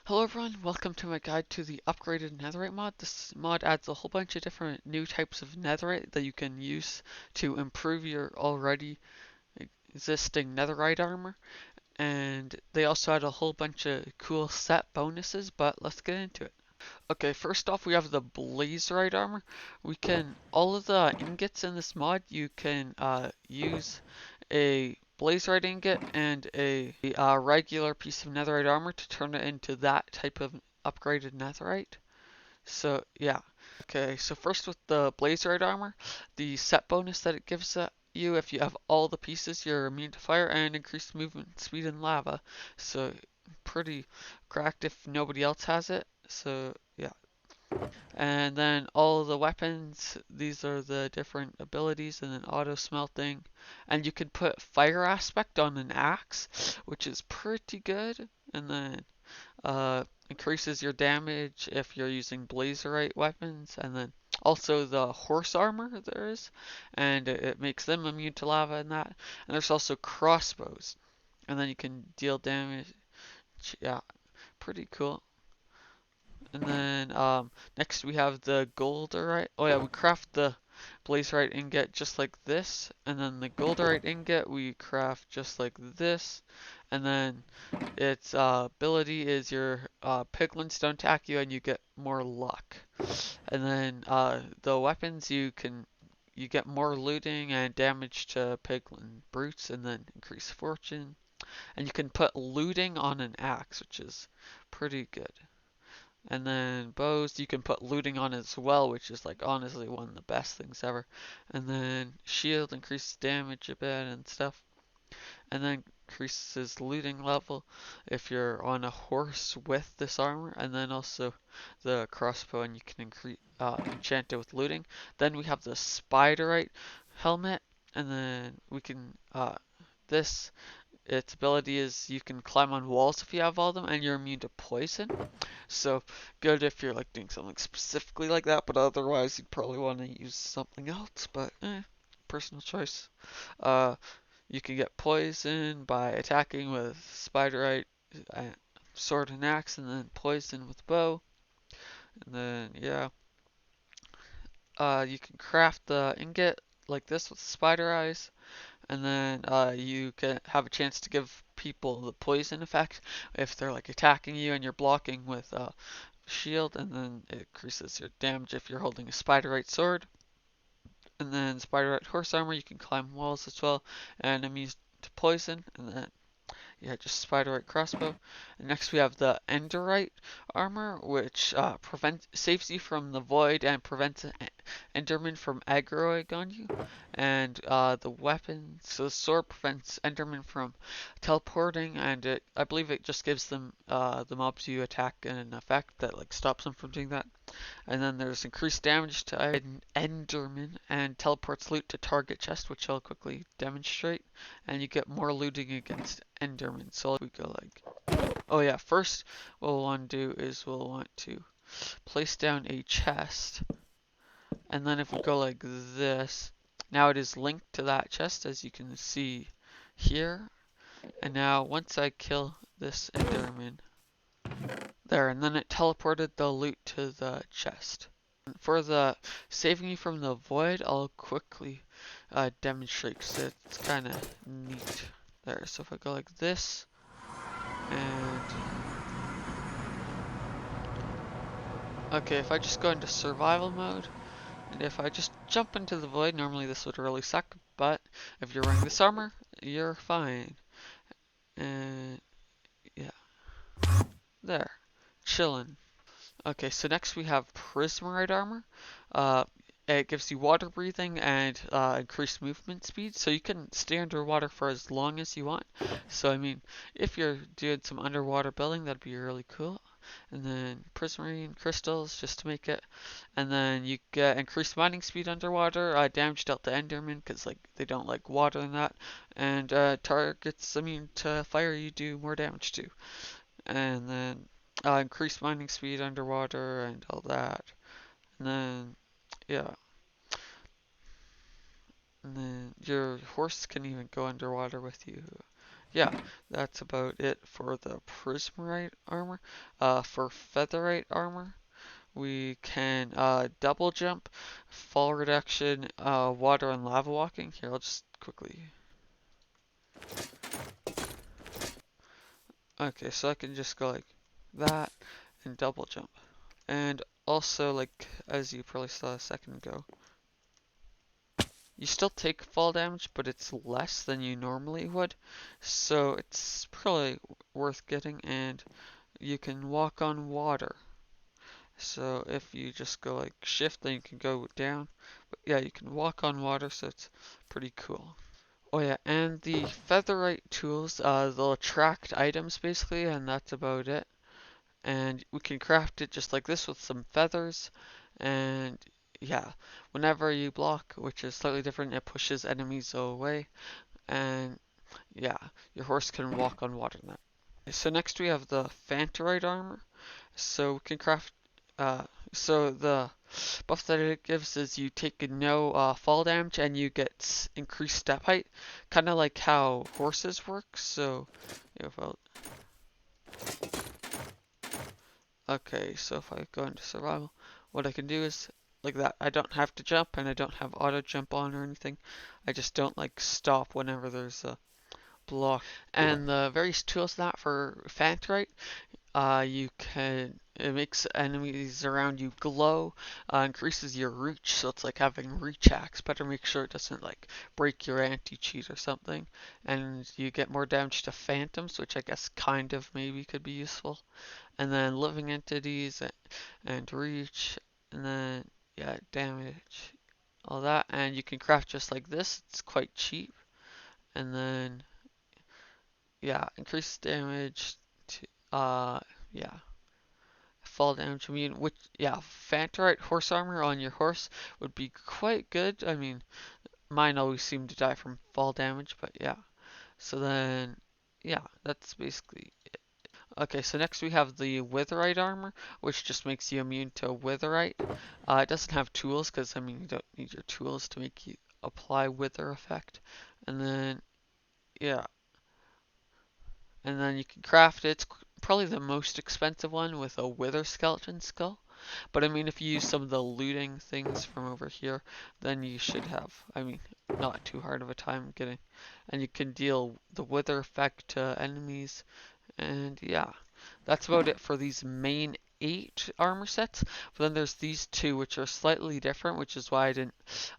Hello everyone, welcome to my guide to the Upgraded Netherite mod. This mod adds a whole bunch of different new types of netherite that you can use to improve your already existing netherite armor. And they also add a whole bunch of cool set bonuses, but let's get into it. Okay, first off we have the Blazeite Armor. All of the ingots in this mod, you can use a Blazeite ingot and a regular piece of netherite armor to turn it into that type of upgraded netherite. So yeah. Okay, so first with the Blazeite Armor, the set bonus that it gives you if you have all the pieces, you're immune to fire and increased movement speed in lava. So pretty cracked if nobody else has it. So yeah. And then all of the weapons, these are the different abilities, and then auto smelting. And you can put fire aspect on an axe, which is pretty good. And then increases your damage if you're using Blazeite weapons. And then also the horse armor there is, and it makes them immune to lava and that. And there's also crossbows, and then you can deal damage. Yeah, pretty cool. And then next we have the golderite. Oh yeah, we craft the blazeite ingot just like this, and then the golderite ingot we craft just like this. And then its ability is your piglins don't attack you and you get more luck. And then the weapons you get more looting and damage to piglin brutes, and then increase fortune. And you can put looting on an axe, which is pretty good. And then bows, you can put looting on as well, which is like honestly one of the best things ever. And then shield increases damage a bit and stuff. And then increases looting level if you're on a horse with this armor. And then also the crossbow, and you can enchant it with looting. Then we have the Spiderite helmet, and then we can this its ability is you can climb on walls if you have all of them, and you're immune to poison. So good if you're like doing something specifically like that, but otherwise you'd probably want to use something else. But personal choice. Uh, you can get poison by attacking with Spiderite, uh, sword and axe, and then poison with bow. And then yeah, you can craft the ingot like this with spider eyes, and then you can have a chance to give people the poison effect if they're like attacking you and you're blocking with shield, and then it increases your damage if you're holding a Spiderite sword. And then Spiderite horse armor, you can climb walls as well, and immune to poison. And then yeah, just Spiderite crossbow. And next we have the Enderite armor, which saves you from the void and prevents Enderman from aggroing on you. And the weapon, so the sword prevents Enderman from teleporting, and I believe it just gives them the mobs you attack an effect that like stops them from doing that. And then there's increased damage to Enderman and teleports loot to target chest, which I'll quickly demonstrate. And you get more looting against Enderman. So we go like, oh yeah, first what we'll want to do is we'll want to place down a chest. And then if we go like this, now it is linked to that chest, as you can see here. And now once I kill this Enderman, there, and then it teleported the loot to the chest. For the saving you from the void, I'll quickly demonstrate because it's kind of neat. There, so if I go like this, and okay, if I just go into survival mode, and if I just jump into the void, normally this would really suck, but if you're wearing this armor, you're fine. And yeah, there, chillin'. Okay, so next we have Prismite Armor. Uh, it gives you water breathing and increased movement speed, so you can stay underwater for as long as you want. So I mean, if you're doing some underwater building, that'd be really cool. And then prismarine crystals just to make it. And then you get increased mining speed underwater, damage dealt to Enderman because like they don't like water and that. And targets immune to fire, you do more damage to. And then increased mining speed underwater and all that. And then, yeah. And then your horse can even go underwater with you. yeah, that's about it for the Prismite Armor. For Featherite Armor, we can double jump, fall reduction, water and lava walking. Here, I'll just quickly. Okay, so I can just go like that and double jump. And also, like, as you probably saw a second ago, you still take fall damage, but it's less than you normally would. So it's probably worth getting, and you can walk on water. So if you just go like shift, then you can go down. But yeah, you can walk on water, so it's pretty cool. Oh yeah, and the featherite tools, they'll attract items basically, and that's about it. And we can craft it just like this with some feathers, and yeah, whenever you block, which is slightly different, it pushes enemies away, and yeah, your horse can walk on water now. So next we have the Fanterite armor. So we can craft. Uh, so the buff that it gives is you take no fall damage and you get increased step height, kind of like how horses work. So, if I, okay, so if I go into survival, what I can do is like that. I don't have to jump and I don't have auto jump on or anything. I just don't like stop whenever there's a block. And the various tools that for Fanterite. You can, it makes enemies around you glow, increases your reach, so it's like having reach hacks. Better make sure it doesn't like break your anti-cheat or something. And you get more damage to phantoms, which I guess kind of maybe could be useful. And then living entities and reach, and then yeah, damage, all that. And you can craft just like this. It's quite cheap. And then yeah, increased damage to yeah. Fall damage immune, which, yeah, Fanterite horse armor on your horse would be quite good. I mean, mine always seem to die from fall damage, but yeah. So then, yeah, that's basically it. Okay, so next we have the Witherite armor, which just makes you immune to Witherite. It doesn't have tools, because, I mean, you don't need your tools to make you apply Wither effect. And then, yeah, and then you can craft it. It's probably the most expensive one with a Wither skeleton skull. But I mean, if you use some of the looting things from over here, then you should have, I mean, not too hard of a time getting. And you can deal the wither effect to enemies. And yeah, that's about it for these main 8 armor sets. But then there's these 2 which are slightly different, which is why I didn't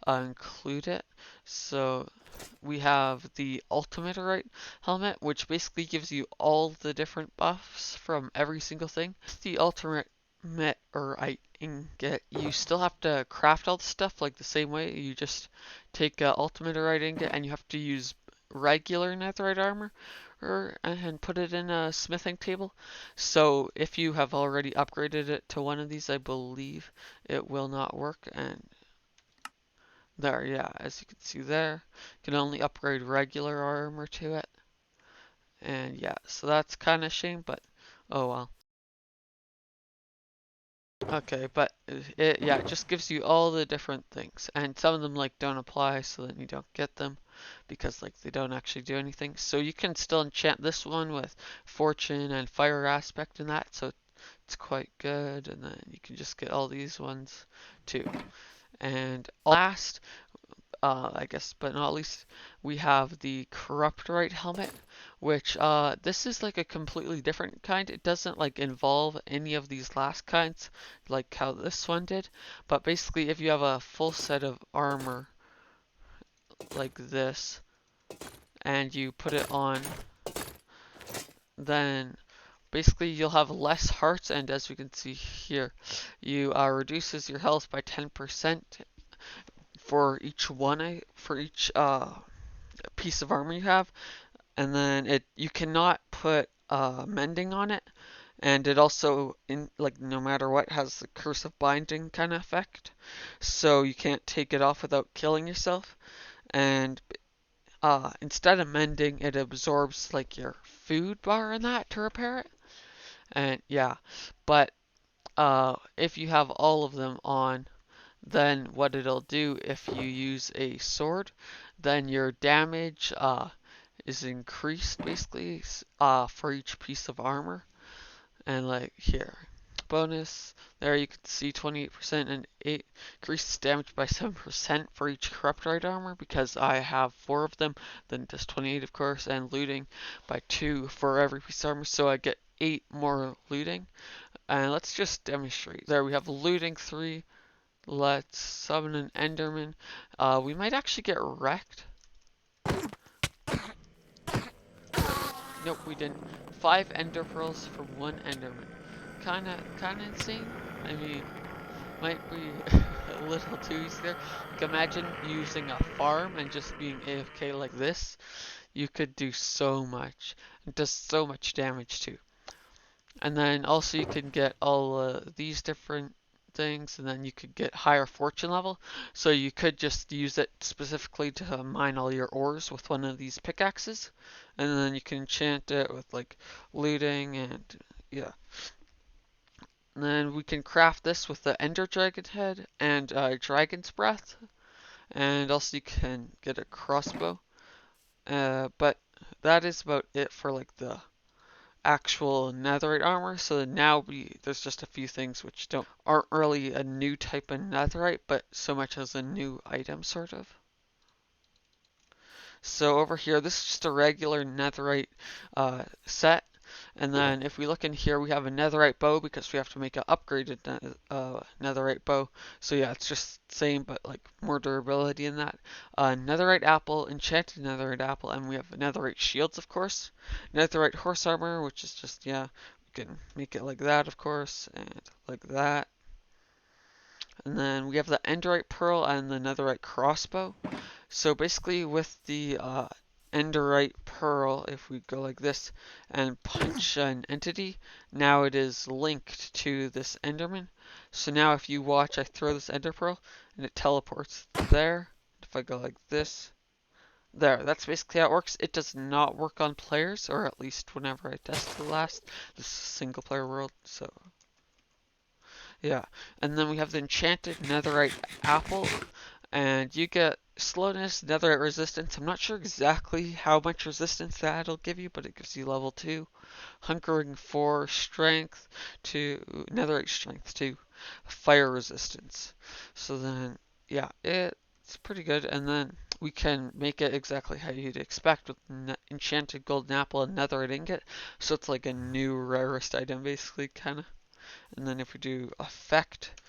include it. So we have the Ultimatorite helmet, which basically gives you all the different buffs from every single thing. The Ultimate or ingot, you still have to craft all the stuff like the same way. You just take Ultimatorite ingot and you have to use regular Netherite armor and put it in a smithing table. So if you have already upgraded it to one of these, I believe it will not work. And there, yeah, as you can see there, you can only upgrade regular armor to it. And yeah, so that's kind of a shame, but oh well. Okay, but yeah, it just gives you all the different things, and some of them like don't apply, so then you don't get them because like they don't actually do anything. So you can still enchant this one with fortune and fire aspect and that, so it's quite good. And then you can just get all these ones too. And last, I guess, but not least, we have the Corruptorite helmet, which this is like a completely different kind. It doesn't like involve any of these last kinds, like how this one did. But basically, if you have a full set of armor like this, and you put it on, then basically you'll have less hearts, and as we can see here, you reduces your health by 10% for each piece of armor you have. And then you cannot put mending on it, and it also in like no matter what has the curse of binding kind of effect, so you can't take it off without killing yourself. And instead of mending, it absorbs like your food bar and that to repair it. And yeah, but if you have all of them on, then what it'll do if you use a sword, then your damage is increased basically for each piece of armor. And like here, bonus, there you can see 28% and increases damage by 7% for each Corruptorite armor because I have 4 of them, then it does 28 of course, and looting by 2 for every piece of armor, so I get 8 more looting. And let's just demonstrate. There we have looting 3. Let's summon an Enderman. We might actually get wrecked. Nope, we didn't. 5 Ender Pearls for 1 Enderman. Kinda insane. I mean, might be a little too easy there. Like imagine using a farm and just being AFK like this. You could do so much. It does so much damage too. And then also you can get all these different things, and then you could get higher fortune level. So you could just use it specifically to mine all your ores with one of these pickaxes, and then you can enchant it with like looting and yeah. And then we can craft this with the Ender Dragon head and Dragon's Breath, and also you can get a crossbow. But that is about it for like the actual netherite armor. So now there's just a few things which aren't really a new type of netherite, but so much as a new item sort of. So over here, this is just a regular netherite set. And then if we look in here, we have a netherite bow because we have to make an upgraded netherite bow. So yeah, it's just the same, but like more durability in that. Netherite apple, enchanted netherite apple, and we have netherite shields, of course. Netherite horse armor, which is just, yeah, we can make it like that, of course, and like that. And then we have the enderite pearl and the netherite crossbow. So basically with the enderite pearl, if we go like this and punch an entity, now it is linked to this enderman. So now if you watch, I throw this ender pearl and it teleports there. If I go like this, there, that's basically how it works. It does not work on players, or at least whenever I tested the last. This is a single player world, so yeah. And then we have the enchanted netherite apple, and you get slowness, netherite resistance. I'm not sure exactly how much resistance that'll give you, but it gives you level 2. Hunkering 4, strength 2, netherite strength 2, fire resistance. So then, yeah, it's pretty good. And then we can make it exactly how you'd expect with enchanted golden apple and netherite ingot. So it's like a new rarest item, basically, kind of. And then if we do effect,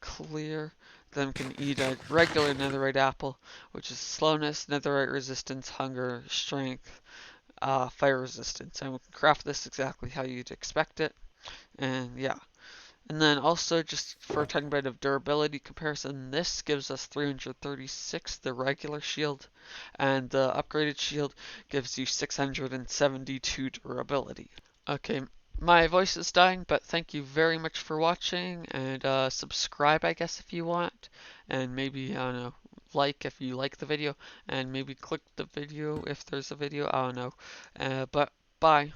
clear, then we can eat a regular netherite apple, which is slowness, netherite resistance, hunger, strength, fire resistance. And we can craft this exactly how you'd expect it. And yeah. And then also just for a tiny bit of durability comparison, this gives us 336, the regular shield, and the upgraded shield gives you 672 durability. Okay, my voice is dying, but thank you very much for watching, and subscribe, I guess, if you want, and maybe, I don't know, like if you like the video, and maybe click the video if there's a video, I don't know, but bye.